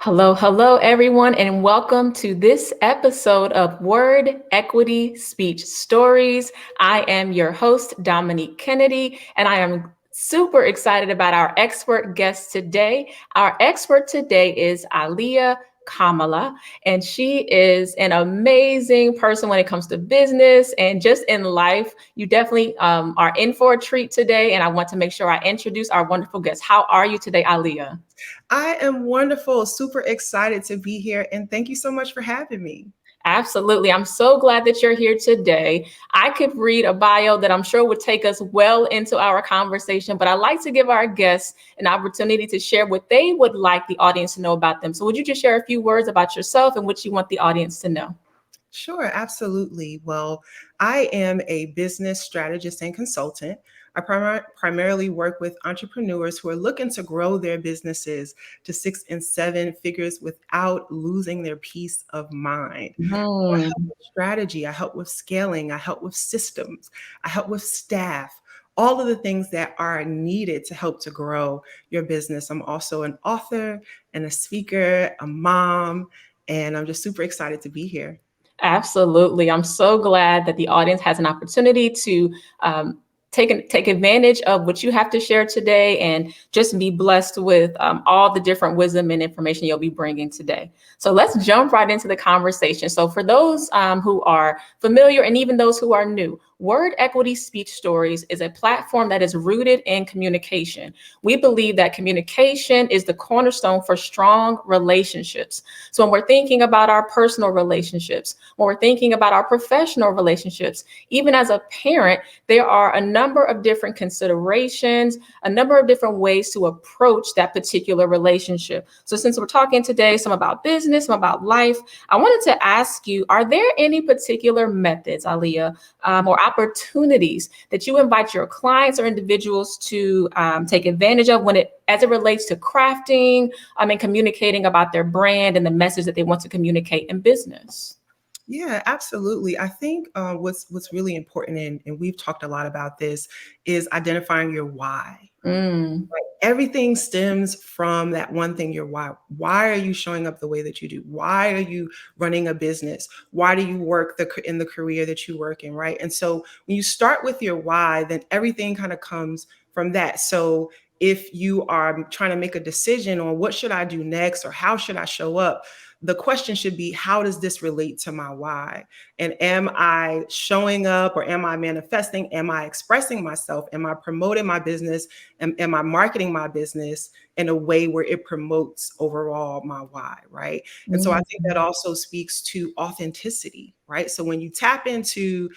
Hello, hello, everyone, and welcome to this episode of Word Equity Speech Stories. I am your host, Dominique Kennedy, and I am super excited about our expert guest today. Our expert today is Aliyah Kamala, and she is an amazing person when it comes to business and just in life. You definitely are in for a treat today, and I want to make sure I introduce our wonderful guest. How are you today, Aliyah? I am wonderful, super excited to be here, and thank you so much for having me. Absolutely. I'm so glad that you're here today. I could read a bio that I'm sure would take us well into our conversation, but I like to give our guests an opportunity to share what they would like the audience to know about them. So would you just share a few words about yourself and what you want the audience to know? Sure, absolutely. Well, I am a business strategist and consultant. I primarily work with entrepreneurs who are looking to grow their businesses to 6 and 7 figures without losing their peace of mind. So I help Hmm. with strategy, I help with scaling, I help with systems, I help with staff, all of the things that are needed to help to grow your business. I'm also an author and a speaker, a mom, and I'm just super excited to be here. Absolutely. I'm so glad that the audience has an opportunity to take advantage of what you have to share today and just be blessed with all the different wisdom and information you'll be bringing today. So let's jump right into the conversation. So for those who are familiar and even those who are new, Word Equity Speech Stories is a platform that is rooted in communication. We believe that communication is the cornerstone for strong relationships. So when we're thinking about our personal relationships, when we're thinking about our professional relationships, even as a parent, there are a number of different considerations, a number of different ways to approach that particular relationship. So since we're talking today some about business, some about life, I wanted to ask you, are there any particular methods, Aliyah, or opportunities that you invite your clients or individuals to take advantage of as it relates to crafting and communicating about their brand and the message that they want to communicate in business? Yeah, absolutely. I think what's really important, and we've talked a lot about this, is identifying your why. Mm. Like everything stems from that one thing, your why. Why are you showing up the way that you do? Why are you running a business? Why do you work in the career that you work in, right? And so when you start with your why, then everything kind of comes from that. So if you are trying to make a decision on what should I do next or how should I show up, the question should be, how does this relate to my why? And am I showing up or am I manifesting? Am I expressing myself? Am I promoting my business? Am I marketing my business in a way where it promotes overall my why, right? And so I think that Mm. also speaks to authenticity, right? So when you tap into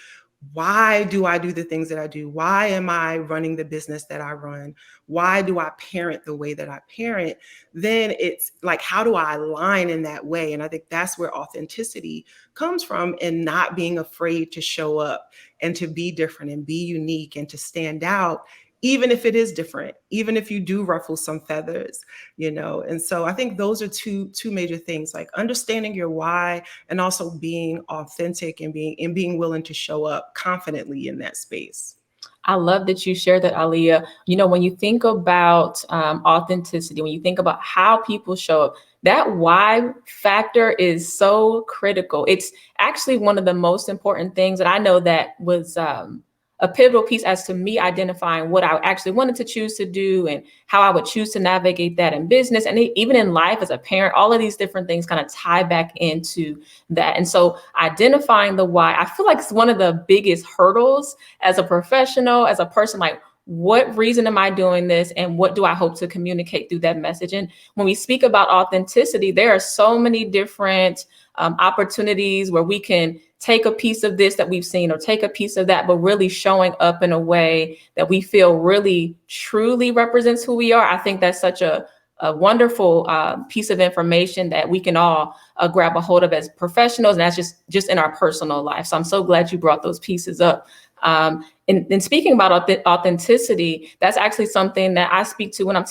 why do I do the things that I do? Why am I running the business that I run? Why do I parent the way that I parent? Then it's like, how do I align in that way? And I think that's where authenticity comes from, and not being afraid to show up and to be different and be unique and to stand out, even if it is different, even if you do ruffle some feathers, And so I think those are two major things, like understanding your why and also being authentic and being willing to show up confidently in that space. I love that you shared that, Aliyah. When you think about authenticity, when you think about how people show up, that why factor is so critical. It's actually one of the most important things that I know that was a pivotal piece as to me identifying what I actually wanted to choose to do and how I would choose to navigate that in business and even in life as a parent. All of these different things kind of tie back into that. And so identifying the why, I feel like it's one of the biggest hurdles as a professional, as a person, like, what reason am I doing this and what do I hope to communicate through that message? And when we speak about authenticity, there are so many different opportunities where we can take a piece of this that we've seen or take a piece of that, but really showing up in a way that we feel really truly represents who we are. I think that's such a wonderful piece of information that we can all grab a hold of as professionals, and that's just in our personal life. So I'm so glad you brought those pieces up. And speaking about authenticity, that's actually something that I speak to when I'm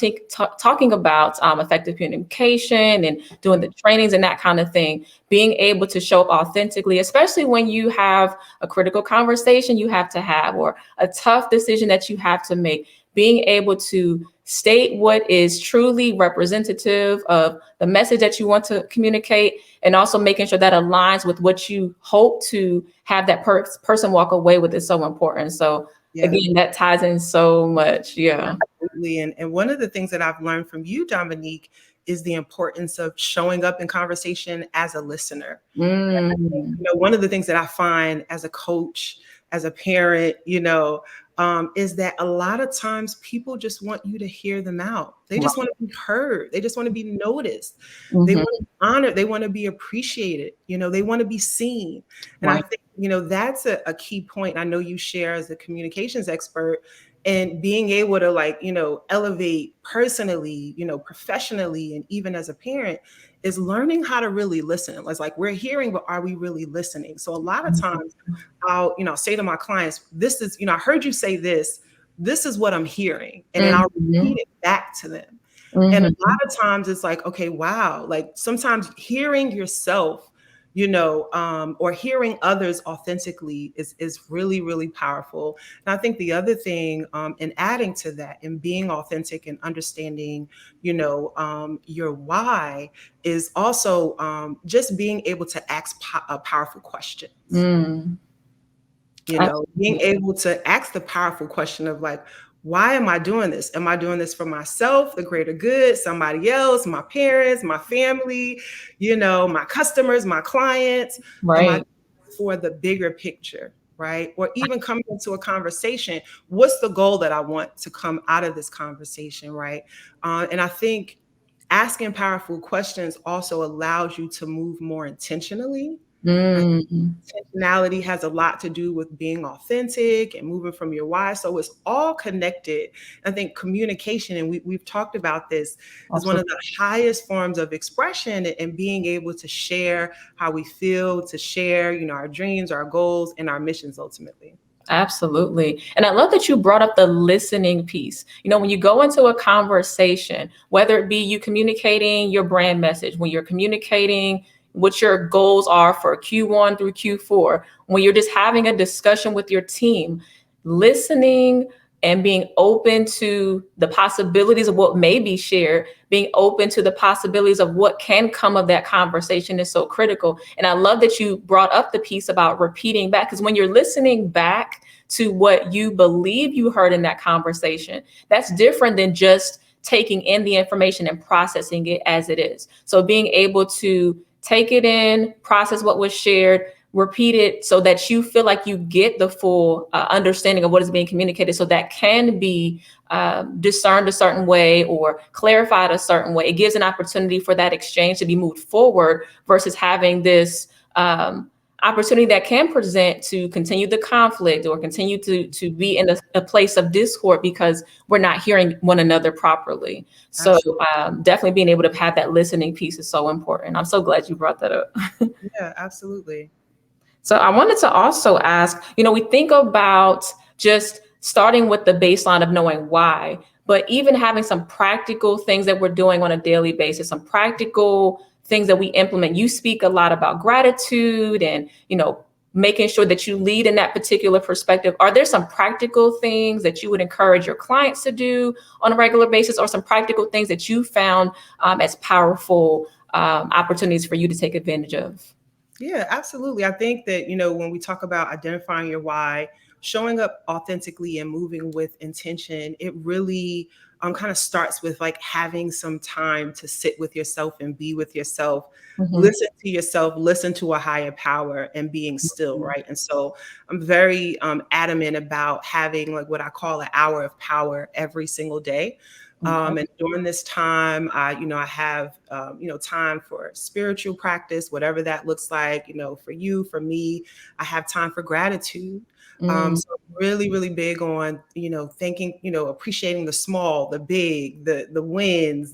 talking about effective communication and doing the trainings and that kind of thing. Being able to show up authentically, especially when you have a critical conversation you have to have or a tough decision that you have to make, being able to state what is truly representative of the message that you want to communicate, and also making sure that aligns with what you hope to have that person walk away with is so important. So Yeah. again, that ties in so much. Yeah. Absolutely. And one of the things that I've learned from you, Dominique, is the importance of showing up in conversation as a listener. Mm. One of the things that I find as a coach, as a parent, is that a lot of times people just want you to hear them out. They just want to be heard. They just want to be noticed. They Mm-hmm. want to be honored. They want to be appreciated. They want to be seen. And I Right. think, that's a key point. I know you share as a communications expert, and being able to elevate personally, professionally, and even as a parent, is learning how to really listen. It's like we're hearing, but are we really listening? So a lot of times I'll say to my clients, this is, I heard you say this is what I'm hearing. And then I'll Mm-hmm. repeat it back to them. And a Mm-hmm. lot of times it's like, okay, wow. Like sometimes hearing yourself, or hearing others authentically is really, really powerful. And I think the other thing, in adding to that and being authentic and understanding, your why, is also just being able to ask powerful questions. Mm. Being able to ask the powerful question of like, why am I doing this? Am I doing this for myself, the greater good, somebody else, my parents, my family, my customers, my clients? Am I Right. doing this for the bigger picture, right? Or even coming into a conversation, what's the goal that I want to come out of this conversation, right? And I think asking powerful questions also allows you to move more intentionally. Mm. Intentionality has a lot to do with being authentic and moving from your why. So it's all connected. I think communication, and we've talked about this, is one of Absolutely. the highest forms of expression, and being able to share how we feel, to share, our dreams, our goals, and our missions ultimately. Absolutely. And I love that you brought up the listening piece. When you go into a conversation, whether it be you communicating your brand message, when you're communicating what your goals are for Q1 through Q4, when you're just having a discussion with your team, listening and being open to the possibilities of what may be shared, being open to the possibilities of what can come of that conversation is so critical. And I love that you brought up the piece about repeating back, because when you're listening back to what you believe you heard in that conversation, that's different than just taking in the information and processing it as it is. So being able to take it in, process what was shared, repeat it so that you feel like you get the full understanding of what is being communicated, so that can be discerned a certain way or clarified a certain way. It gives an opportunity for that exchange to be moved forward versus having this opportunity that can present to continue the conflict or continue to be in a place of discord because we're not hearing one another properly. So Absolutely. definitely being able to have that listening piece is so important. I'm so glad you brought that up. Yeah, absolutely. So I wanted to also ask, we think about just starting with the baseline of knowing why, but even having some practical things that we're doing on a daily basis, some practical things that we implement. You speak a lot about gratitude and, making sure that you lead in that particular perspective. Are there some practical things that you would encourage your clients to do on a regular basis, or some practical things that you found as powerful opportunities for you to take advantage of? Yeah, absolutely. I think that, when we talk about identifying your why, showing up authentically and moving with intention, it really kind of starts with like having some time to sit with yourself and be with yourself, Mhm. listen to yourself, listen to a higher power, and being still, right? And so I'm very adamant about having like what I call an hour of power every single day. Okay. And during this time, I have, time for spiritual practice, whatever that looks like, for you, for me. I have time for gratitude. Mm. So I'm really, really big on, thinking, appreciating the small, the big, the wins,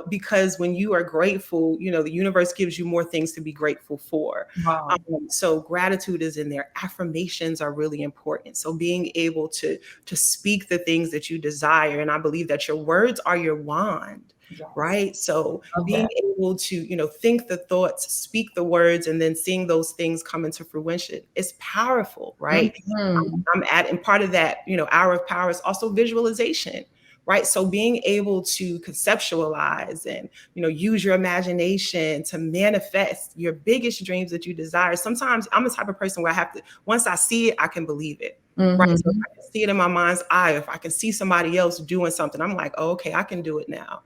because when you are grateful, the universe gives you more things to be grateful for. Wow. So gratitude is in there. Affirmations are really important. So being able to speak the things that you desire. And I believe that your words are your wand, Yes. right? So Love being that. able to, think the thoughts, speak the words, and then seeing those things come into fruition is powerful, right? Mhm. I'm at, and part of that, hour of power is also visualization, right? So being able to conceptualize and, use your imagination to manifest your biggest dreams that you desire. Sometimes I'm the type of person where I have to, once I see it, I can believe it. Right. So if I can see it in my mind's eye, if I can see somebody else doing something, I'm like, oh, okay, I can do it now.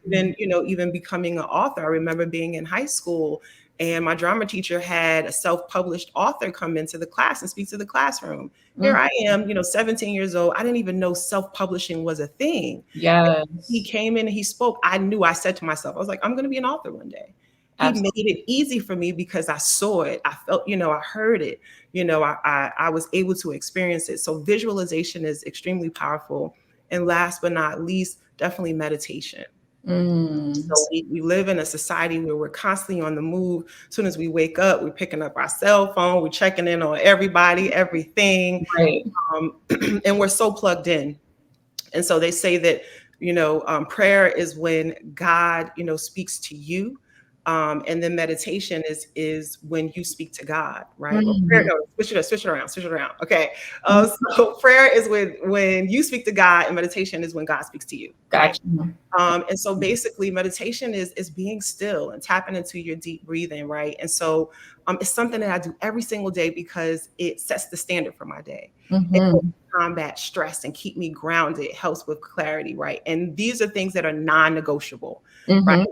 Then, even becoming an author, I remember being in high school and my drama teacher had a self-published author come into the class and speak to the classroom. Here I am, 17 years old. I didn't even know self-publishing was a thing. Yes. He came in and he spoke. I said to myself, I was like, I'm going to be an author one day. He made it easy for me because I saw it. I felt, I heard it, I was able to experience it. So visualization is extremely powerful. And last but not least, definitely meditation. So we live in a society where we're constantly on the move. As soon as we wake up, we're picking up our cell phone, we're checking in on everybody, everything, Right. And we're so plugged in. And so they say that, prayer is when God, speaks to you. And then meditation is when you speak to God, right? Well, prayer, no, switch it around. Okay. So prayer is when you speak to God, and meditation is when God speaks to you. Right? Gotcha. And so basically meditation is being still and tapping into your deep breathing, right? And so it's something that I do every single day because it sets the standard for my day. It helps combat stress and keep me grounded. It helps with clarity, right? And these are things that are non-negotiable, right?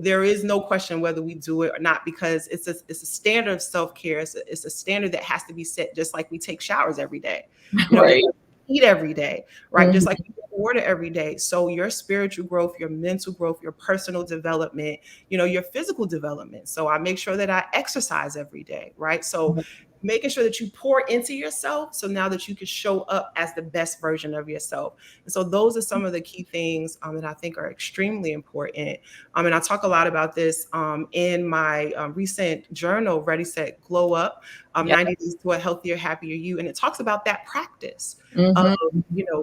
There is no question whether we do it or not, because it's a standard of self-care. It's a standard that has to be set, just like we take showers every day. Right. Eat every day, right? Just like you get water every day. So your spiritual growth, your mental growth, your personal development, your physical development. So I make sure that I exercise every day, right? So making sure that you pour into yourself, so now that you can show up as the best version of yourself. And so those are some of the key things that I think are extremely important. And I talk a lot about this in my recent journal, Ready, Set, Glow Up, 90 Days to a Healthier, Happier You. And it talks about that practice of,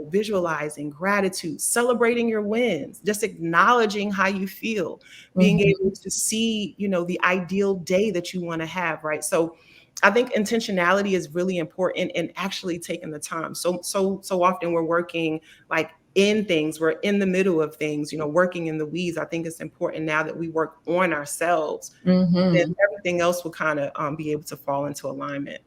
visualizing, gratitude, celebrating your wins, just acknowledging how you feel, being able to see, the ideal day that you want to have, right? So I think intentionality is really important, and actually taking the time. So often we're working like in things, we're in the middle of things, working in the weeds. I think it's important now that we work on ourselves, then everything else will kind of be able to fall into alignment.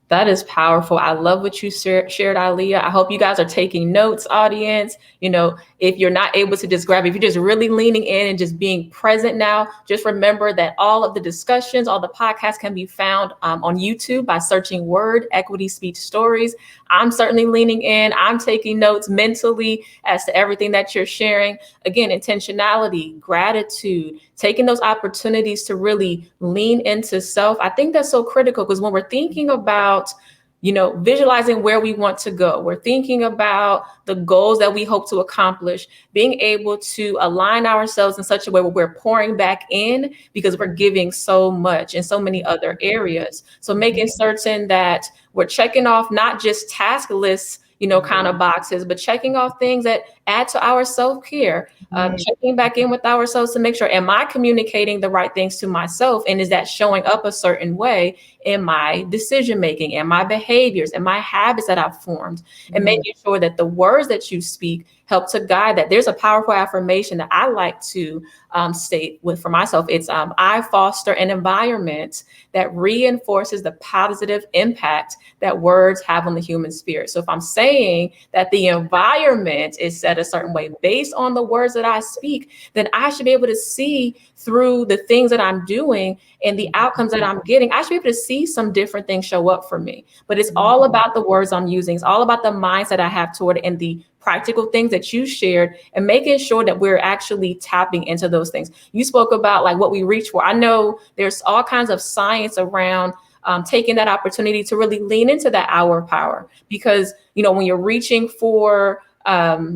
That is powerful. I love what you shared, Aliyah. I hope you guys are taking notes, audience. If you're not able to just grab it, if you're just really leaning in and just being present now, just remember that all of the discussions, all the podcasts can be found on YouTube by searching Word Equity Speech Stories. I'm certainly leaning in. I'm taking notes mentally as to everything that you're sharing. Again, intentionality, gratitude, taking those opportunities to really lean into self. I think that's so critical, because when we're thinking about visualizing where we want to go, we're thinking about the goals that we hope to accomplish, being able to align ourselves in such a way where we're pouring back in, because we're giving so much in so many other areas. So making certain that we're checking off not just task lists, kind of boxes, but checking off things that add to our self-care, checking back in with ourselves to make sure, am I communicating the right things to myself? And is that showing up a certain way in my decision-making and my behaviors and my habits that I've formed? And making sure that the words that you speak help to guide that. There's a powerful affirmation that I like to state for myself. It's I foster an environment that reinforces the positive impact that words have on the human spirit. So if I'm saying that the environment is set a certain way based on the words that I speak, then I should be able to see through the things that I'm doing and the outcomes that I'm getting. I should be able to see some different things show up for me. But it's all about the words I'm using. It's all about the mindset I have toward it and the practical things that you shared, and making sure that we're actually tapping into those things. You spoke about like what we reach for. I know there's all kinds of science around taking that opportunity to really lean into that hour of power, because when you're reaching for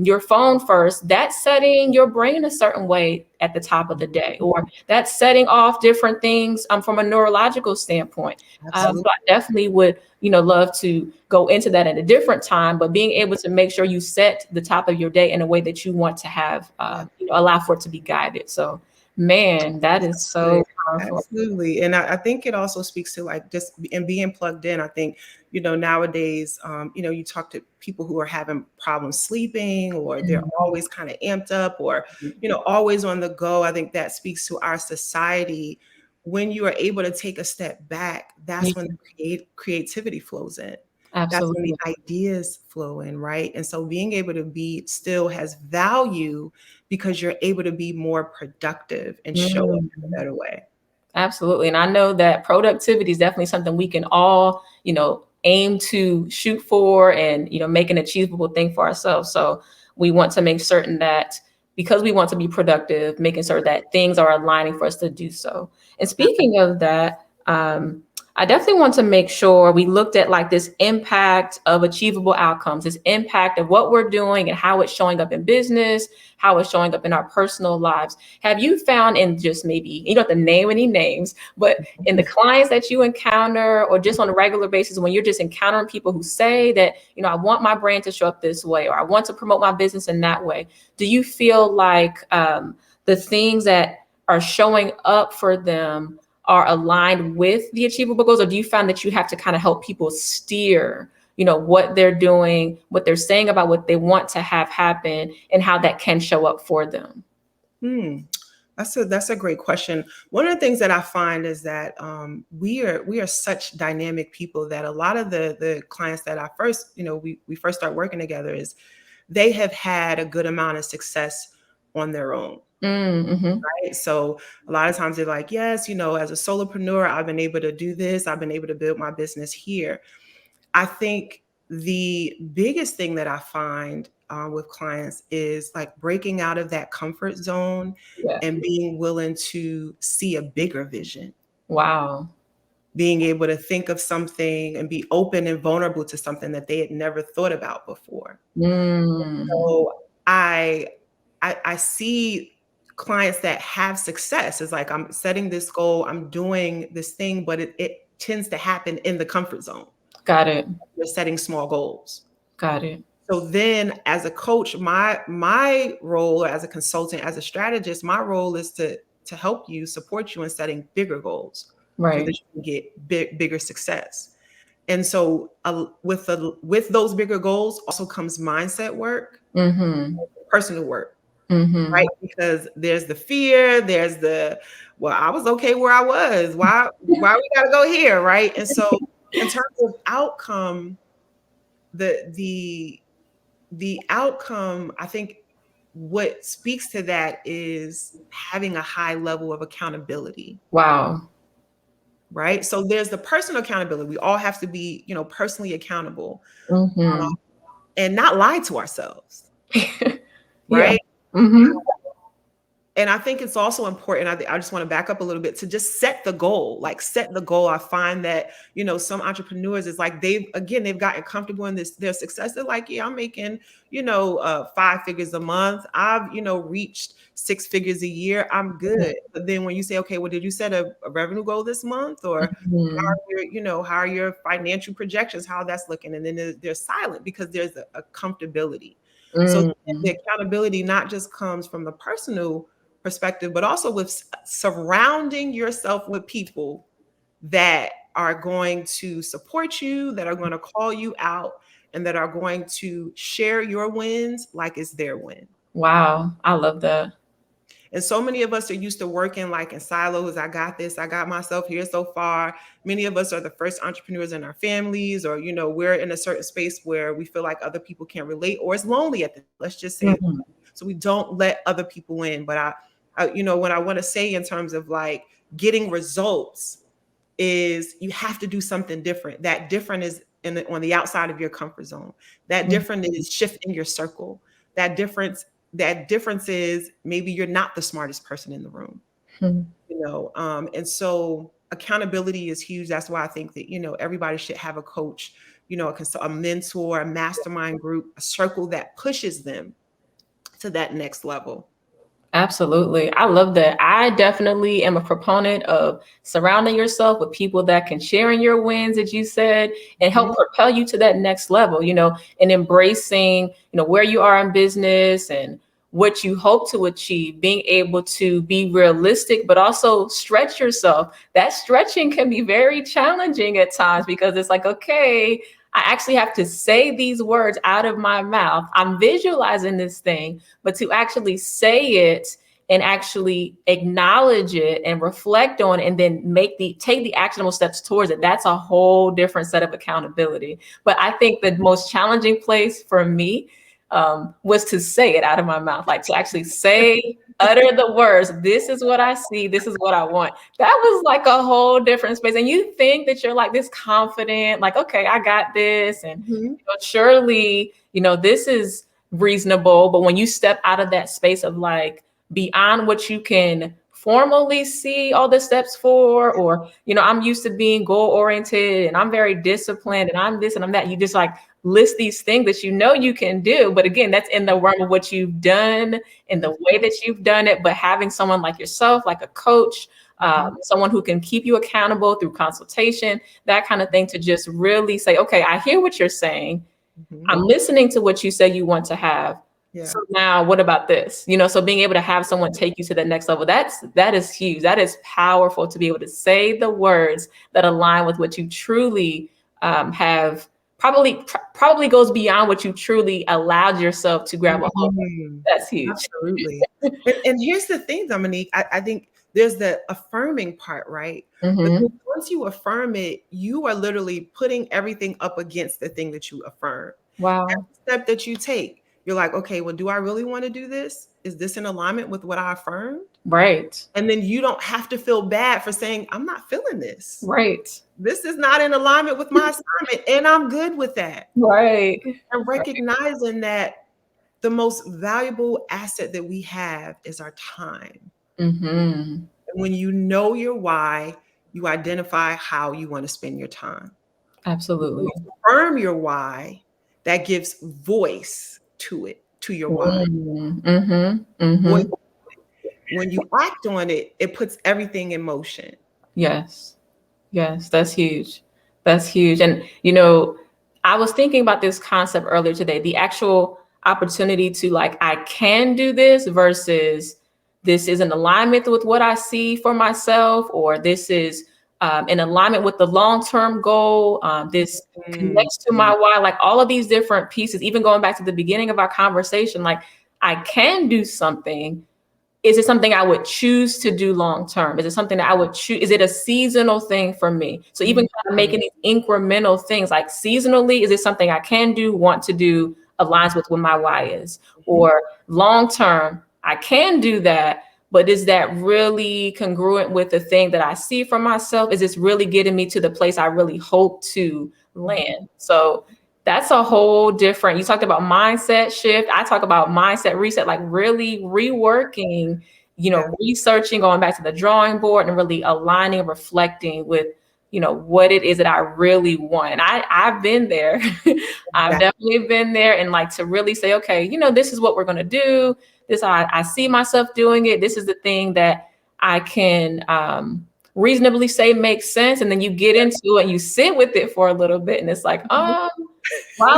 your phone first, that's setting your brain a certain way at the top of the day, or that's setting off different things from a neurological standpoint. So I definitely would love to go into that at a different time, but being able to make sure you set the top of your day in a way that you want to have allow for it to be guided. So man, that is so powerful. Absolutely. And I think it also speaks to like just and being plugged in. I think, nowadays, you talk to people who are having problems sleeping or they're always kind of amped up or, always on the go. I think that speaks to our society. When you are able to take a step back, Yeah, that's when the creativity flows in. That's when the absolutely. ideas flow in, right? And so being able to be still has value because you're able to be more productive and show up in a Mm. better way. Absolutely. And I know that productivity is definitely something we can all, aim to shoot for and, make an achievable thing for ourselves. So we want to make certain that because we want to be productive, making sure that things are aligning for us to do so. And speaking of that, I definitely want to make sure we looked at like this impact of achievable outcomes, this impact of what we're doing and how it's showing up in business, how it's showing up in our personal lives. Have you found in just maybe, you don't have to name any names, but in the clients that you encounter or just on a regular basis, when you're just encountering people who say that, I want my brand to show up this way, or I want to promote my business in that way, do you feel like the things that are showing up for them are aligned with the achievable goals, or do you find that you have to kind of help people steer, what they're doing, what they're saying about what they want to have happen, and how that can show up for them? Hmm. That's a great question. One of the things that I find is that we are such dynamic people that a lot of the clients that I first, we first start working together is they have had a good amount of success on their own. Mm-hmm. Right? So a lot of times they're like, yes, as a solopreneur, I've been able to do this. I've been able to build my business here. I think the biggest thing that I find with clients is like breaking out of that comfort zone Yeah. and being willing to see a bigger vision, Wow. being able to think of something and be open and vulnerable to something that they had never thought about before. Mm. So I see clients that have success. It's like I'm setting this goal, I'm doing this thing, but it tends to happen in the comfort zone. Got it. You're setting small goals. Got it. So then as a coach, my role as a consultant, as a strategist, my role is to help you, support you in setting bigger goals so that Right. you can get bigger success. And so with those bigger goals also comes mindset work, Mm-hmm. personal work, Mm-hmm. right? Because there's the fear, there's the, well, I was okay where I was. Why we gotta go here, right? And so in terms of outcome, the the outcome, I think what speaks to that is having a high level of accountability, Wow. right? So there's the personal accountability. We all have to be, personally accountable, Mm-hmm. and not lie to ourselves, Yeah. right? Mm-hmm. And I think it's also important. I just want to back up a little bit to just set the goal. Like set the goal. I find that some entrepreneurs is like they've gotten comfortable in their success. They're like, yeah, I'm making 5 figures a month. I've reached 6 figures a year. I'm good. But then when you say, okay, well, did you set a revenue goal this month, or Mm-hmm. how are your financial projections? How that's looking? And then they're silent because there's a comfortability. So Mm-hmm. the accountability not just comes from the personal perspective, but also with surrounding yourself with people that are going to support you, that are going to call you out, and that are going to share your wins like it's their win. Wow. I love that. And so many of us are used to working like in silos. I got this, I got myself here so far. Many of us are the first entrepreneurs in our families, or, we're in a certain space where we feel like other people can't relate, or it's lonely let's just say. Mhm. So we don't let other people in. But what I want to say in terms of like getting results is you have to do something different. That different is on the outside of your comfort zone. That different is shifting your circle. That difference is maybe you're not the smartest person in the room, Mhm. and so accountability is huge. That's why I think that everybody should have a coach, a mentor, a mastermind group, a circle that pushes them to that next level. Absolutely. I love that. I definitely am a proponent of surrounding yourself with people that can share in your wins, as you said, and Mhm. help propel you to that next level, and embracing, where you are in business and what you hope to achieve, being able to be realistic, but also stretch yourself. That stretching can be very challenging at times because it's like, okay, I actually have to say these words out of my mouth. I'm visualizing this thing, but to actually say it and actually acknowledge it and reflect on it and then take the actionable steps towards it, that's a whole different set of accountability. But I think the most challenging place for me was to say it out of my mouth, like to actually utter the words, this is what I see, this is what I want. That was like a whole different space. And you think that you're like this confident, like, okay, I got this. And surely, this is reasonable. But when you step out of that space of like beyond what you can formally see all the steps for, or, I'm used to being goal oriented and I'm very disciplined and I'm this and I'm that. You just like list these things that you can do. But again, that's in the realm of what you've done and the way that you've done it. But having someone like yourself, like a coach, someone who can keep you accountable through consultation, that kind of thing, to just really say, okay, I hear what you're saying. I'm listening to what you say you want to have. Yeah. So now what about this? So being able to have someone take you to the next level, that is huge. That is powerful, to be able to say the words that align with what you truly have. Probably goes beyond what you truly allowed yourself to grab a hold of. That's huge. Absolutely. and here's the thing, Dominique, I think there's the affirming part, right? Because once you affirm it, you are literally putting everything up against the thing that you affirm. Wow. Every step that you take, you're like, okay, well, do I really want to do this? Is this in alignment with what I affirmed? Right. And then you don't have to feel bad for saying, I'm not feeling this. Right. This is not in alignment with my assignment, and I'm good with that. Right. And recognizing that the most valuable asset that we have is our time. And when you know your why, you identify how you want to spend your time. Absolutely. When you affirm your why, that gives voice to it, to your why. When you act on it, it puts everything in motion. Yes, that's huge. That's huge. And, I was thinking about this concept earlier today, the actual opportunity to like, I can do this versus this is in alignment with what I see for myself, or this is in alignment with the long-term goal. This connects to my why, like all of these different pieces, even going back to the beginning of our conversation, like I can do something. Is it something I would choose to do long-term? Is it something that I would choose? Is it a seasonal thing for me? So even kind of making these incremental things, like seasonally, is it something I can do, want to do, aligns with what my why is? Or long-term, I can do that, but is that really congruent with the thing that I see for myself? Is this really getting me to the place I really hope to land? So that's a whole different, you talked about mindset shift. I talk about mindset reset, like really reworking, researching, going back to the drawing board and really aligning, reflecting with, what it is that I really want. And I've been there. I've definitely been there. And like to really say, okay, this is what we're going to do. This, I see myself doing it. This is the thing that I can reasonably say makes sense. And then you get into it and you sit with it for a little bit. And it's like, while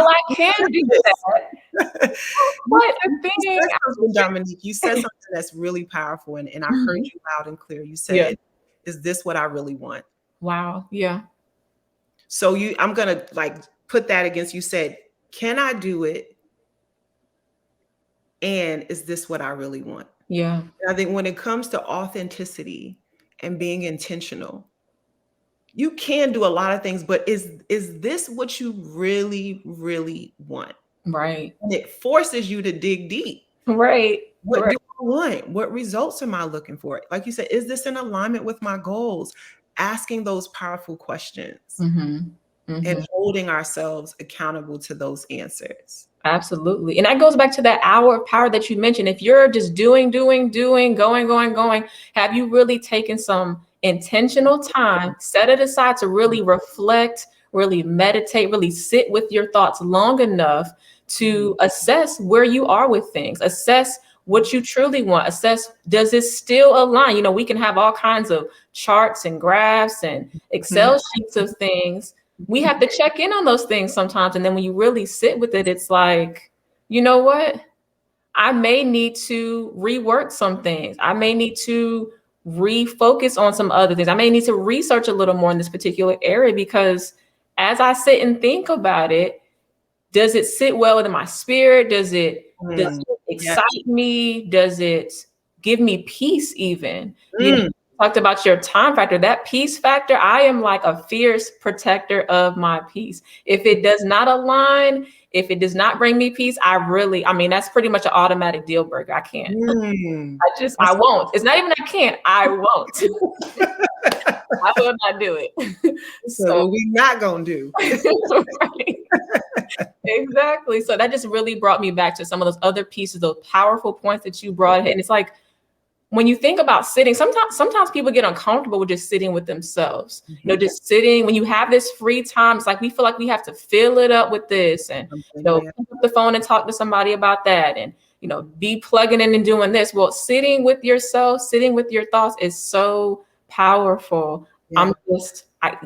I can do that, what a thing. Dominique, you said something that's really powerful. And I heard you loud and clear. You said, is this what I really want? Wow. Yeah. So I'm going to like put that against, you said, can I do it? And is this what I really want? Yeah. And I think when it comes to authenticity and being intentional, you can do a lot of things, but is this what you really, really want? Right. And it forces you to dig deep. Right. What do I want? What results am I looking for? Like you said, is this in alignment with my goals? Asking those powerful questions and holding ourselves accountable to those answers. Absolutely. And that goes back to that hour of power that you mentioned. If you're just doing, going, have you really taken some intentional time, set it aside to really reflect, really meditate, really sit with your thoughts long enough to assess where you are with things, assess what you truly want, assess, does this still align? We can have all kinds of charts and graphs and Excel sheets of things. We have to check in on those things sometimes. And then when you really sit with it, it's like, you know what? I may need to rework some things. I may need to refocus on some other things. I may need to research a little more in this particular area, because as I sit and think about it, does it sit well within my spirit? Does it Yeah. excite me? Does it give me peace even? You know, Mm. you talked about your time factor, that peace factor. I am like a fierce protector of my peace. If it does not align, if it does not bring me peace, I mean, that's pretty much an automatic deal breaker. I can't. Mm. I won't. It's not even I can't, I won't. I will not do it. So So what we not gonna do. right. Exactly. So that just really brought me back to some of those other pieces, those powerful points that you brought. And it's like, when you think about sitting, sometimes people get uncomfortable with just sitting with themselves. Just sitting, when you have this free time, it's like we feel like we have to fill it up with this, and Yeah. pick up the phone and talk to somebody about that, and be plugging in and doing this. Well, sitting with yourself, sitting with your thoughts is so powerful. Yeah.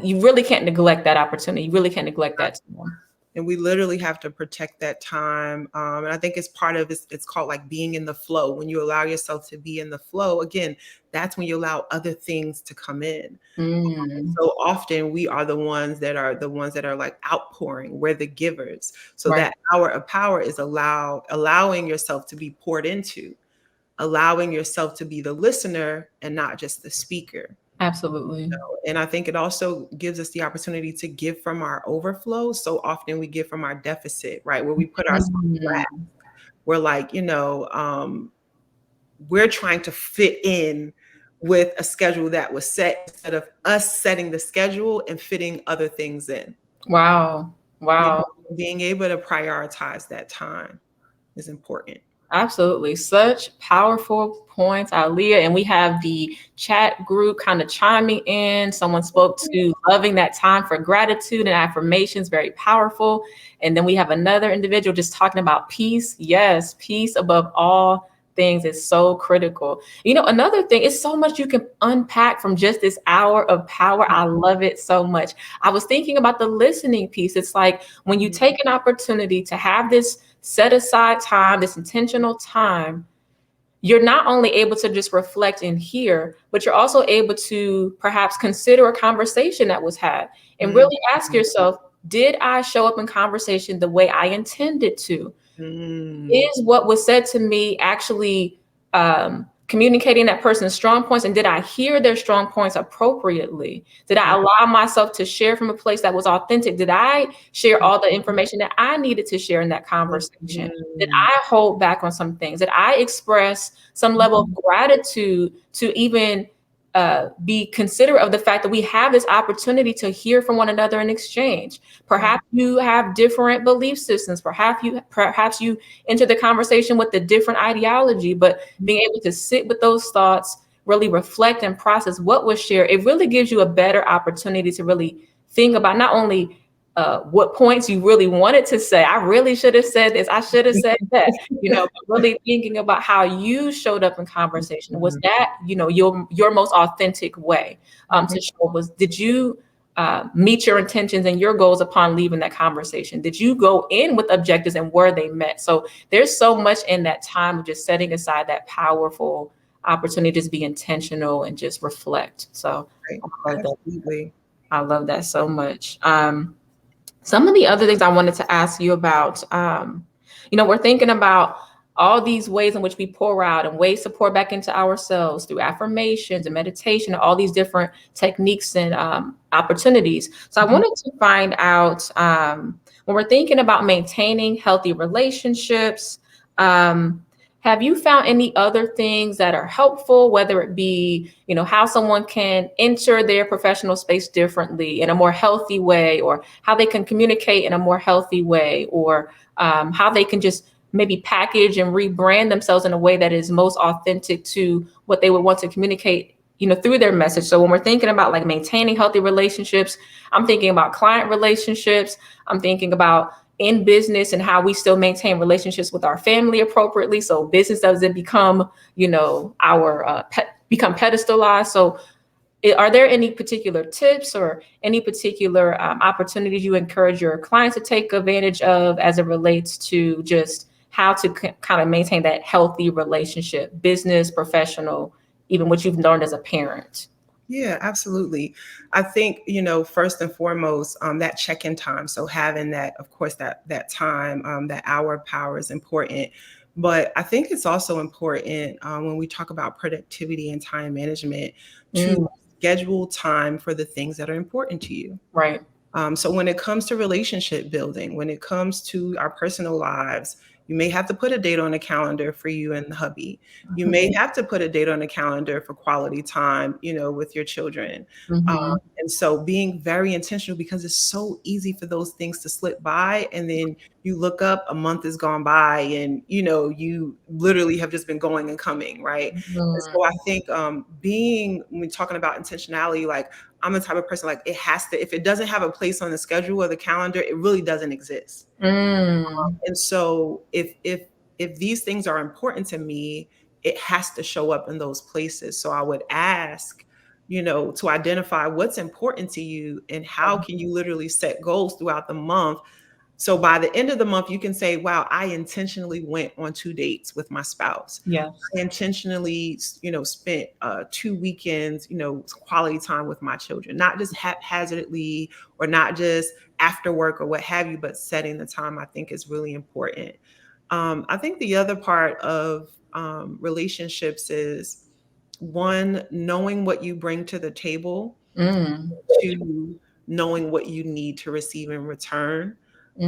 You really can't neglect that opportunity. You really can't neglect that time. And we literally have to protect that time. And I think it's part of it's called like being in the flow. When you allow yourself to be in the flow, again, that's when you allow other things to come in. So often we are the ones that are like outpouring. We're the givers. So Right. that hour of power is allowing yourself to be poured into, allowing yourself to be the listener and not just the speaker. Absolutely. And I think it also gives us the opportunity to give from our overflow. So often we give from our deficit, right? Where we put ourselves flat. We're like, we're trying to fit in with a schedule that was set instead of us setting the schedule and fitting other things in. Wow. Being able to prioritize that time is important. Absolutely. Such powerful points, Aliyah. And we have the chat group kind of chiming in. Someone spoke to loving that time for gratitude and affirmations, very powerful. And then we have another individual just talking about peace. Yes, peace above all things is so critical. Another thing, it's so much you can unpack from just this hour of power. I love it so much. I was thinking about the listening piece. It's like when you take an opportunity to have this set aside time, this intentional time, you're not only able to just reflect and hear, but you're also able to perhaps consider a conversation that was had and really ask yourself, did I show up in conversation the way I intended to? Is what was said to me actually communicating that person's strong points? And did I hear their strong points appropriately? Did I allow myself to share from a place that was authentic? Did I share all the information that I needed to share in that conversation? Did I hold back on some things? Did I express some level of gratitude to even be considerate of the fact that we have this opportunity to hear from one another in exchange? Perhaps you have different belief systems. Perhaps you enter the conversation with a different ideology, but being able to sit with those thoughts, really reflect and process what was shared, it really gives you a better opportunity to really think about not only what points you really wanted to say. I really should have said this. I should have said that. But really thinking about how you showed up in conversation. Was that your most authentic way to show up? Did you meet your intentions and your goals upon leaving that conversation? Did you go in with objectives and were they met? So there's so much in that time of just setting aside that powerful opportunity to just be intentional and just reflect. So I love that so much. Some of the other things I wanted to ask you about, we're thinking about all these ways in which we pour out and ways to pour back into ourselves through affirmations and meditation, all these different techniques and opportunities. So I wanted to find out, when we're thinking about maintaining healthy relationships, have you found any other things that are helpful, whether it be, how someone can enter their professional space differently in a more healthy way, or how they can communicate in a more healthy way, or how they can just maybe package and rebrand themselves in a way that is most authentic to what they would want to communicate, through their message? So when we're thinking about like maintaining healthy relationships, I'm thinking about client relationships. I'm thinking about in business and how we still maintain relationships with our family appropriately, so business doesn't become, become pedestalized. So are there any particular tips or any particular opportunities you encourage your clients to take advantage of as it relates to just how to kind of maintain that healthy relationship, business, professional, even what you've learned as a parent. Yeah, absolutely. I think, first and foremost, that check-in time. So having that, of course, that time, that hour of power is important. But I think it's also important when we talk about productivity and time management to Mm, schedule time for the things that are important to you. right. So when it comes to relationship building, when it comes to our personal lives, you may have to put a date on the calendar for you and the hubby. You may have to put a date on the calendar for quality time, with your children. Um, Mm-hmm. and so being very intentional, because it's so easy for those things to slip by. And then you look up, a month has gone by and, you literally have just been going and coming, right? And so I think when we're talking about intentionality, like I'm the type of person, like it has to, if it doesn't have a place on the schedule or the calendar, it really doesn't exist. Mm, And so if these things are important to me, it has to show up in those places. So I would ask, to identify what's important to you and how can you literally set goals throughout the month. So by the end of the month, you can say, wow, I intentionally went on 2 dates with my spouse. yes. I intentionally, spent 2 weekends, quality time with my children, not just haphazardly or not just after work or what have you, but setting the time I think is really important. I think the other part of relationships is one, knowing what you bring to the table, Mm, two, knowing what you need to receive in return,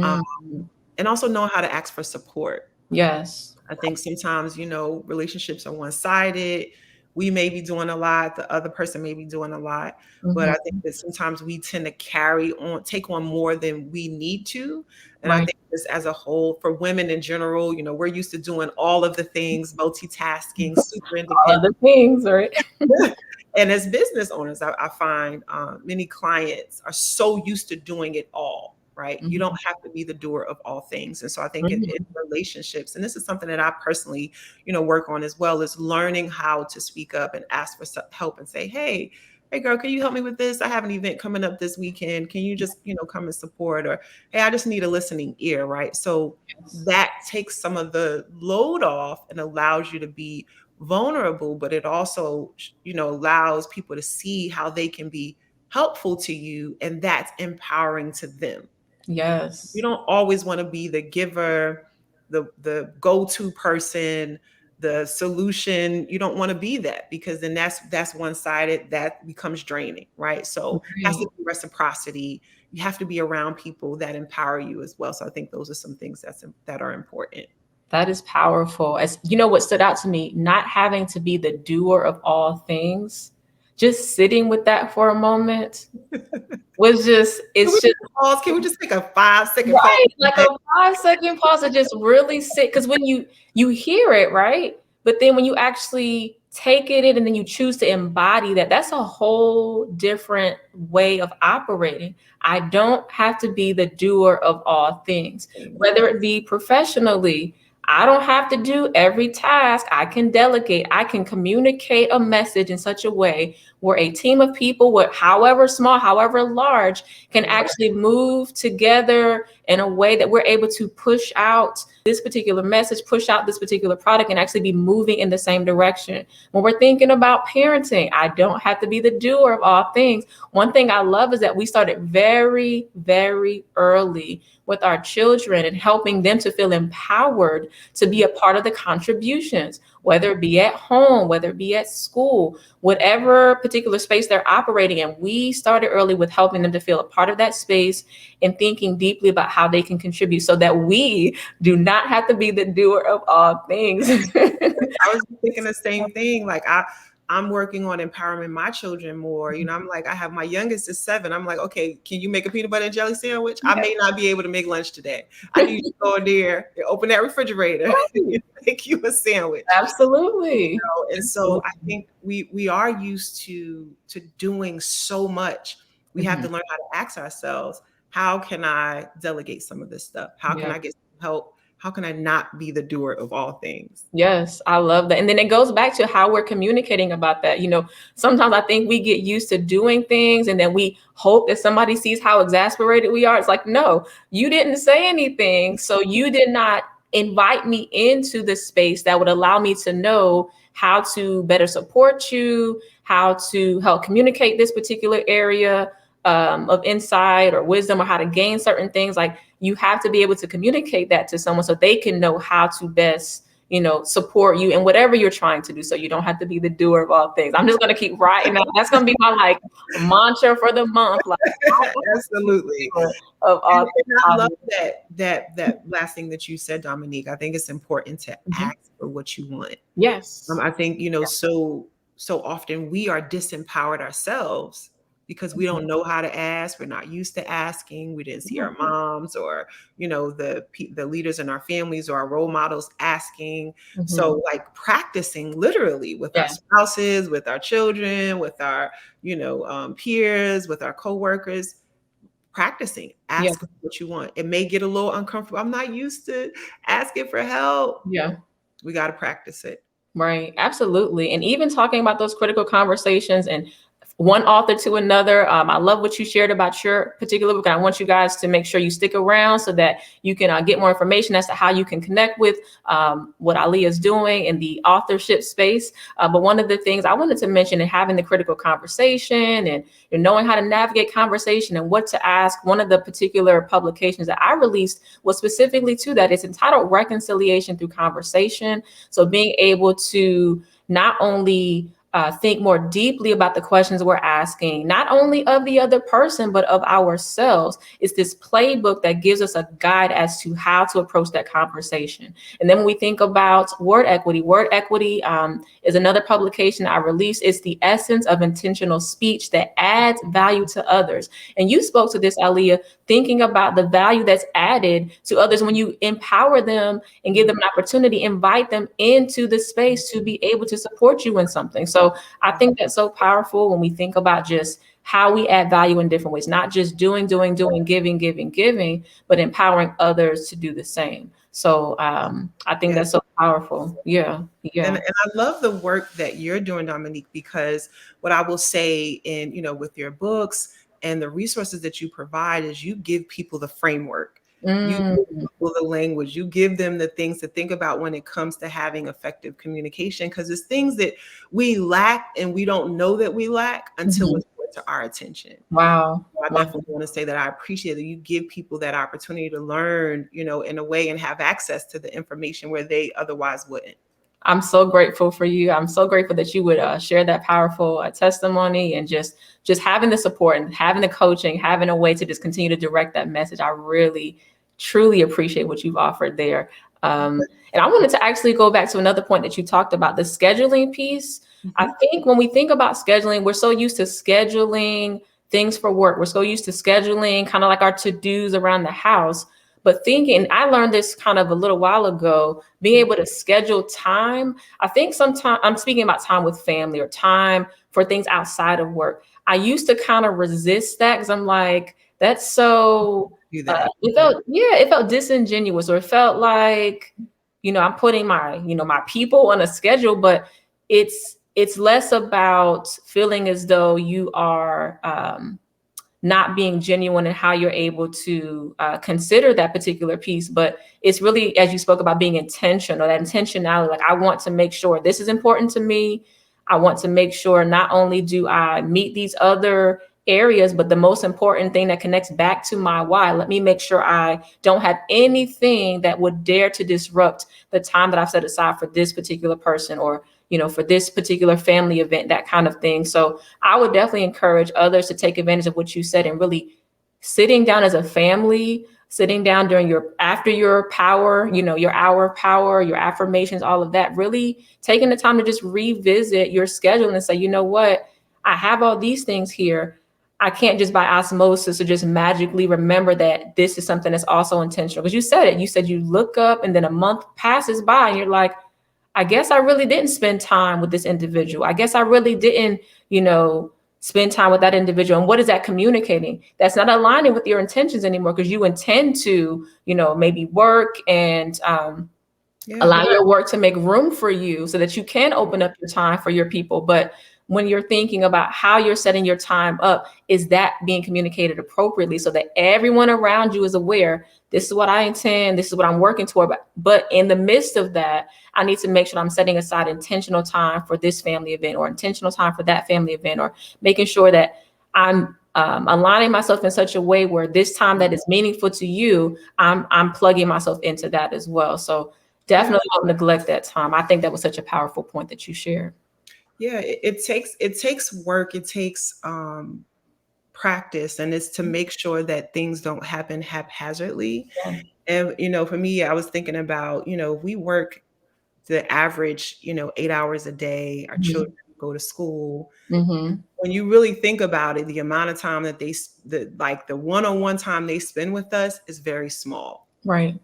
um, mm, and also knowing how to ask for support. yes. I think sometimes, relationships are one-sided. We may be doing a lot, the other person may be doing a lot, but I think Mm-hmm. that sometimes we tend to take on more than we need to. And I Right. think this as a whole, for women in general, we're used to doing all of the things, multitasking, super All independent. of the things, right? And as business owners, I find many clients are so used to doing it all, right? You don't Mhm. have to be the doer of all things. And so I think in Mhm. relationships, and this is something that I personally, work on as well, is learning how to speak up and ask for help and say, hey girl, can you help me with this? I have an event coming up this weekend. Can you just, come and support? Or, hey, I just need a listening ear, right? So Yes. that takes some of the load off and allows you to be vulnerable, but it also, allows people to see how they can be helpful to you, and that's empowering to them. You Yes. don't always want to be the giver, the go-to person, the solution. You don't want to be that, because then that's one-sided. That becomes draining, right? So it has to Right. be reciprocity. You have to be around people that empower you as well. So I think those are some things that are important. That is powerful. As you know, what stood out to me, not having to be the doer of all things, just sitting with that for a moment was just, Can we it's just pause? Can we just take a 5-second pause? right, like a 5 second pause to just really sit. Because when you hear it, right? But then when you actually take it in and then you choose to embody that, that's a whole different way of operating. I don't have to be the doer of all things, whether it be professionally. I don't have to do every task. I can delegate. I can communicate a message in such a way where a team of people, with however small, however large, can actually move together in a way that we're able to push out this particular message, push out this particular product, and actually be moving in the same direction. When we're thinking about parenting, I don't have to be the doer of all things. One thing I love is that we started very, very early with our children and helping them to feel empowered to be a part of the contributions, whether it be at home, whether it be at school, whatever particular space they're operating in. We started early with helping them to feel a part of that space and thinking deeply about how they can contribute so that we do not have to be the doer of all things. I was thinking the same thing. Like I'm working on empowering my children more. I'm like, I have my youngest is 7. I'm like, okay, can you make a peanut butter and jelly sandwich? I may not be able to make lunch today. I need you to go in there and open that refrigerator and make you a sandwich. Absolutely. And so I think we are used to doing so much. We have to Mhm. learn how to ask ourselves, how can I delegate some of this stuff? How can Yeah. I get some help? How can I not be the doer of all things? Yes, I love that. And then it goes back to how we're communicating about that. Sometimes I think we get used to doing things and then we hope that somebody sees how exasperated we are. It's like, no, you didn't say anything. So you did not invite me into the space that would allow me to know how to better support you, how to help communicate this particular area of insight or wisdom, or how to gain certain things. Like, you have to be able to communicate that to someone so they can know how to best, support you in whatever you're trying to do. So you don't have to be the doer of all things. I'm just going to keep writing that. That's going to be my like mantra for the month. Like, Absolutely. Of all and I love that last thing that you said, Dominique. I think it's important to ask for what you want. Yes. I think, so often we are disempowered ourselves because we don't know how to ask. We're not used to asking. We didn't see our moms or, the leaders in our families or our role models asking. So like practicing literally with our spouses, with our children, with our, peers, with our coworkers, practicing, ask what you want. It may get a little uncomfortable. I'm not used to asking for help. Yeah. We got to practice it. Right. Absolutely. And even talking about those critical conversations and one author to another. I love what you shared about your particular book. And I want you guys to make sure you stick around so that you can get more information as to how you can connect with what Aliyah is doing in the authorship space. But one of the things I wanted to mention in having the critical conversation and knowing how to navigate conversation and what to ask, one of the particular publications that I released was specifically to that. It's entitled Reconciliation Through Conversation. So being able to not only think more deeply about the questions we're asking, not only of the other person, but of ourselves. It's this playbook that gives us a guide as to how to approach that conversation. And then when we think about word equity is another publication I released. It's the essence of intentional speech that adds value to others. And you spoke to this, Aliyah, thinking about the value that's added to others when you empower them and give them an opportunity, invite them into the space to be able to support you in something. So I think that's so powerful when we think about just how we add value in different ways, not just doing, giving, but empowering others to do the same. So I think that's so powerful. Yeah. And I love the work that you're doing, Dominique, because what I will say with your books and the resources that you provide is you give people the framework. You give people the language, you give them the things to think about when it comes to having effective communication, because it's things that we lack and we don't know that we lack until it's brought to our attention. Wow. I definitely want to say that I appreciate that you give people that opportunity to learn, in a way and have access to the information where they otherwise wouldn't. I'm so grateful for you. I'm so grateful that you would share that powerful testimony and just having the support and having the coaching, having a way to just continue to direct that message. I really, truly appreciate what you've offered there. And I wanted to actually go back to another point that you talked about, the scheduling piece. I think when we think about scheduling, we're so used to scheduling things for work. We're so used to scheduling kind of like our to-dos around the house. But thinking, I learned this kind of a little while ago, being able to schedule time. I think sometimes I'm speaking about time with family or time for things outside of work. I used to kind of resist that because I'm like, that's so, it felt disingenuous, or it felt like, I'm putting my, my people on a schedule, but it's less about feeling as though you are, not being genuine in how you're able to consider that particular piece. But it's really, as you spoke about, being intentional, that intentionality. Like, I want to make sure this is important to me. I want to make sure not only do I meet these other areas, but the most important thing that connects back to my why. Let me make sure I don't have anything that would dare to disrupt the time that I've set aside for this particular person, or for this particular family event, that kind of thing. So I would definitely encourage others to take advantage of what you said and really sitting down as a family, sitting down during after your power, your hour of power, your affirmations, all of that, really taking the time to just revisit your schedule and say, you know what, I have all these things here. I can't just by osmosis or just magically remember that this is something that's also intentional. Because you said it, you said you look up and then a month passes by and you're like, I guess I really didn't spend time with this individual. I guess I really didn't, spend time with that individual. And what is that communicating? That's not aligning with your intentions anymore, because you intend to, maybe work and allow your work to make room for you so that you can open up your time for your people. But when you're thinking about how you're setting your time up, is that being communicated appropriately so that everyone around you is aware, this is what I intend, this is what I'm working toward. But in the midst of that, I need to make sure I'm setting aside intentional time for this family event or intentional time for that family event, or making sure that I'm aligning myself in such a way where this time that is meaningful to you, I'm plugging myself into that as well. So definitely don't neglect that time. I think that was such a powerful point that you shared. Yeah, it takes work, it takes practice, and it's to make sure that things don't happen haphazardly. Yeah. And for me, I was thinking about, we work the average, 8 hours a day. Our children go to school. Mm-hmm. When you really think about it, the amount of time that the one-on-one time they spend with us is very small. Right.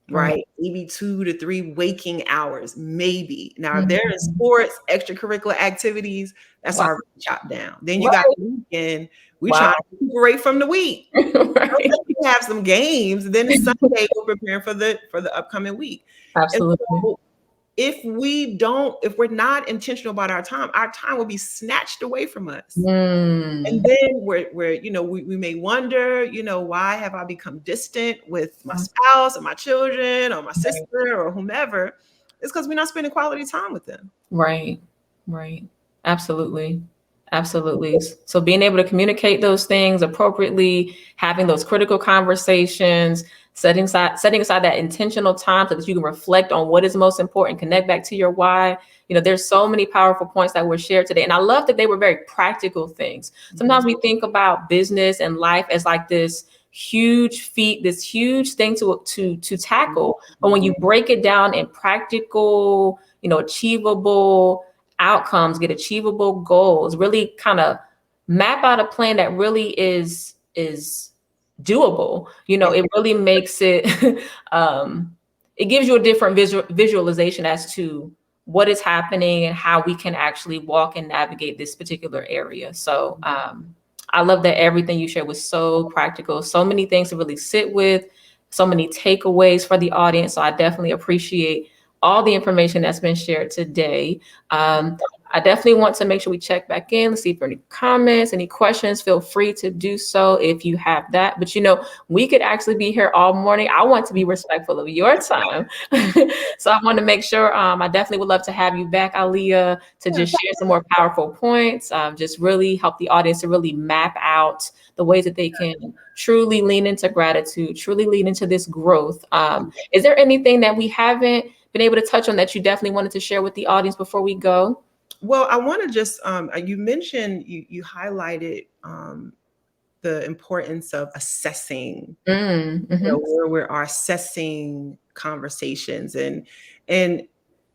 Right? Maybe 2 to 3 waking hours, maybe. Now, if they're in Mhm. sports, extracurricular activities, that's Wow. already chopped down. Then you got Right. the weekend. We Wow. trying to recuperate from the week. Right. You have some games. Then it's Sunday, we're preparing for the upcoming week. And Absolutely. so if we're not intentional about our time will be snatched away from us. And Mm. then we may wonder, why have I become distant with my spouse or my children or my sister or whomever? It's because we're not spending quality time with them. Right. Right. Absolutely. Absolutely. So being able to communicate those things appropriately, having those critical conversations, setting aside that intentional time so that you can reflect on what is most important, connect back to your why. There's so many powerful points that were shared today. And I love that they were very practical things. Sometimes we think about business and life as like this huge feat, this huge thing to tackle. But when you break it down in practical, achievable outcomes, get achievable goals, really kind of map out a plan that really is doable. It really makes it it gives you a different visualization as to what is happening and how we can actually walk and navigate this particular area. So I love that everything you shared was so practical, so many things to really sit with, so many takeaways for the audience. So I definitely appreciate all the information that's been shared today. I definitely want to make sure we check back in. Let's see if there are any comments, any questions. Feel free to do so if you have that. But we could actually be here all morning. I want to be respectful of your time. So I want to make sure I definitely would love to have you back, Aliyah, to just share some more powerful points, just really help the audience to really map out the ways that they can truly lean into gratitude, truly lean into this growth. Is there anything that we haven't been able to touch on that you definitely wanted to share with the audience before we go? Well, I want to just you mentioned you highlighted the importance of assessing, Mm-hmm. where we are assessing conversations, and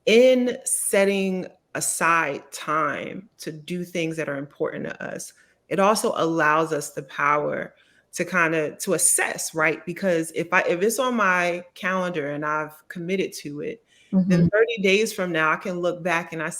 in setting aside time to do things that are important to us, it also allows us the power to assess, right? Because if it's on my calendar and I've committed to it, then Mm-hmm. 30 days from now I can look back and I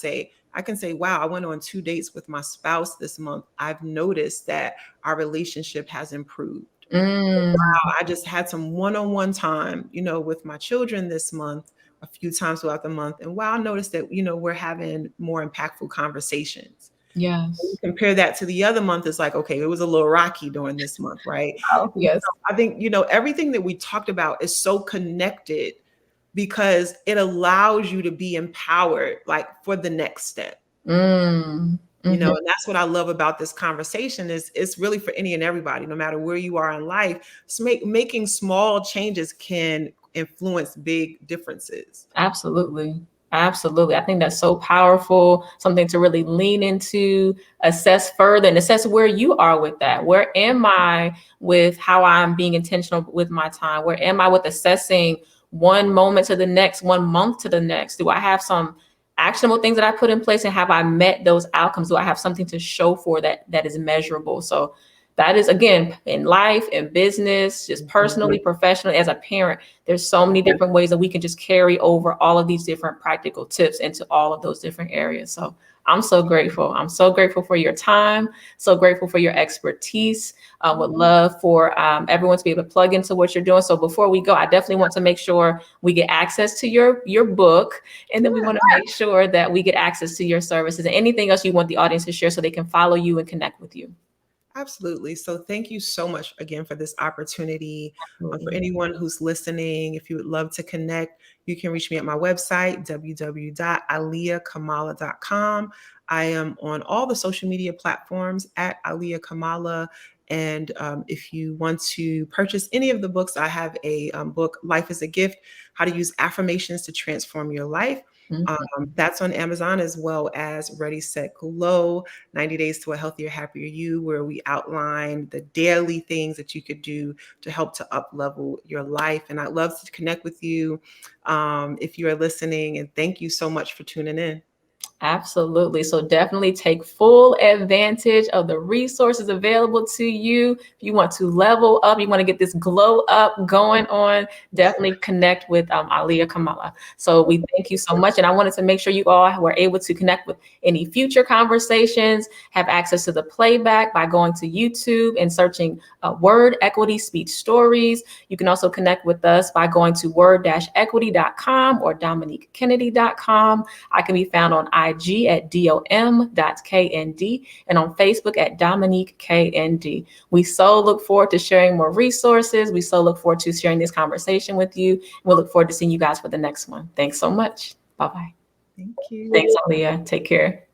can say, wow, I went on 2 dates with my spouse this month. I've noticed that our relationship has improved. Mm. Wow, I just had some one-on-one time, with my children this month, a few times throughout the month. And wow, I noticed that, we're having more impactful conversations. When you Yes. compare that to the other month, it's like, okay, it was a little rocky during this month, right? Oh, yes. I think, everything that we talked about is so connected because it allows you to be empowered, like for the next step. Mm. Mhm. And that's what I love about this conversation is it's really for any and everybody, no matter where you are in life. Making small changes can influence big differences. Absolutely. Absolutely. I think that's so powerful, something to really lean into, assess further, and assess where you are with that. Where am I with how I'm being intentional with my time? Where am I with assessing one moment to the next, one month to the next? Do I have some actionable things that I put in place, and have I met those outcomes? Do I have something to show for that is measurable? So that is, again, in life, in business, just personally, professionally, as a parent, there's so many different ways that we can just carry over all of these different practical tips into all of those different areas. So I'm so grateful. I'm so grateful for your time. So grateful for your expertise. Would love for everyone to be able to plug into what you're doing. So before we go, I definitely want to make sure we get access to your book, and then we want to make sure that we get access to your services and anything else you want the audience to share so they can follow you and connect with you. Absolutely. So thank you so much again for this opportunity. For Absolutely. anyone who's listening, if you would love to connect, you can reach me at my website, www.aliyahkamala.com. I am on all the social media platforms at Aliyah Kamala. And if you want to purchase any of the books, I have a book, Life is a Gift, How to Use Affirmations to Transform Your Life. Mhm. That's on Amazon, as well as Ready, Set, Glow, 90 Days to a Healthier, Happier You, where we outline the daily things that you could do to help to up-level your life. And I'd love to connect with you if you are listening. And thank you so much for tuning in. Absolutely. So definitely take full advantage of the resources available to you. If you want to level up, you want to get this glow up going on, definitely connect with Aliyah Kamala. So we thank you so much. And I wanted to make sure you all were able to connect with any future conversations, have access to the playback by going to YouTube and searching Word Equity Speech Stories. You can also connect with us by going to word-equity.com or dominiquekennedy.com. I can be found on IG at dom.knd and on Facebook at Dominique KND. We so look forward to sharing more resources. We so look forward to sharing this conversation with you. We'll look forward to seeing you guys for the next one. Thanks so much. Bye-bye. Thank you. Thanks, Aliyah. Take care.